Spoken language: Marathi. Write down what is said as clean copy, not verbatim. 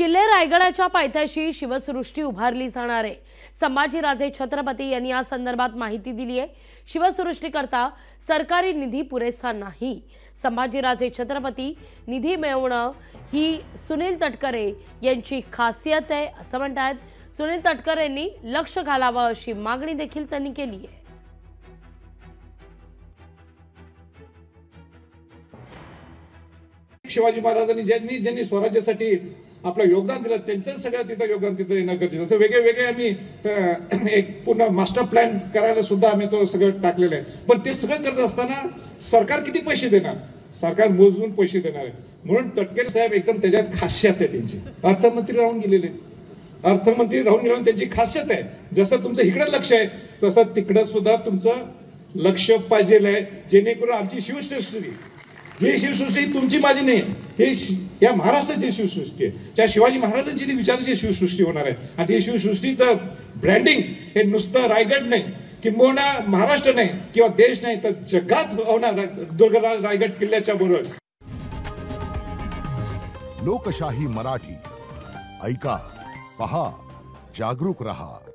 किल्ले रायगडाच्या पायथ्याशी शिवसृष्टी उभारली जाणार आहे। संभाजीराजे छत्रपती यांनी या संदर्भात माहिती दिली आहे। शिवसृष्टीकरता सरकारी निधी पुरेसा नाही। संभाजीराजे छत्रपती निधी मिळवणं ही सुनील तटकरे यांची खासियत आहे असं म्हणतात। सुनील तटकरेंनी लक्ष घालावं अशी मागणी देखील त्यांनी केली आहे। शिवाजी महाराजांनी ज्यांनी स्वराज्यासाठी आपलं योगदान दिलं त्यांचं सगळं तिथं योगदान तिथं येणं गरजेचं। असं वेगळे आम्ही एक पूर्ण मास्टर प्लॅन करायला सुद्धा आम्ही तो सगळं टाकलेलं आहे। पण ते सगळं करत असताना सरकार किती पैसे देणार? सरकार मोजून पैसे देणार आहे। म्हणून तटकरे साहेब एकदम त्याच्यात खासियत आहे त्यांची। अर्थमंत्री राहून गेलेले, अर्थमंत्री राहून गेल्यावर त्यांची खासियत आहे, जसं तुमचं इकडे लक्ष आहे तसं तिकडं सुद्धा तुमचं लक्ष पाहिजे आहे, जेणेकरून आमची शिवसृष्टी ही शिवसृष्टी तुमची माझी नाही, हे या महाराष्ट्राची शिवसृष्टी आहे। त्या शिवाजी महाराजांची ती विचाराची शिवसृष्टी होणार आहे। आणि ही शिवसृष्टीचं ब्रँडिंग हे नुसतं रायगड नाही, किंबहुना महाराष्ट्र नाही किंवा देश नाही तर जगात होणार दुर्गराज रायगड किल्ल्याच्या बरोबर। लोकशाही मराठी ऐका, पहा, जागरूक रहा।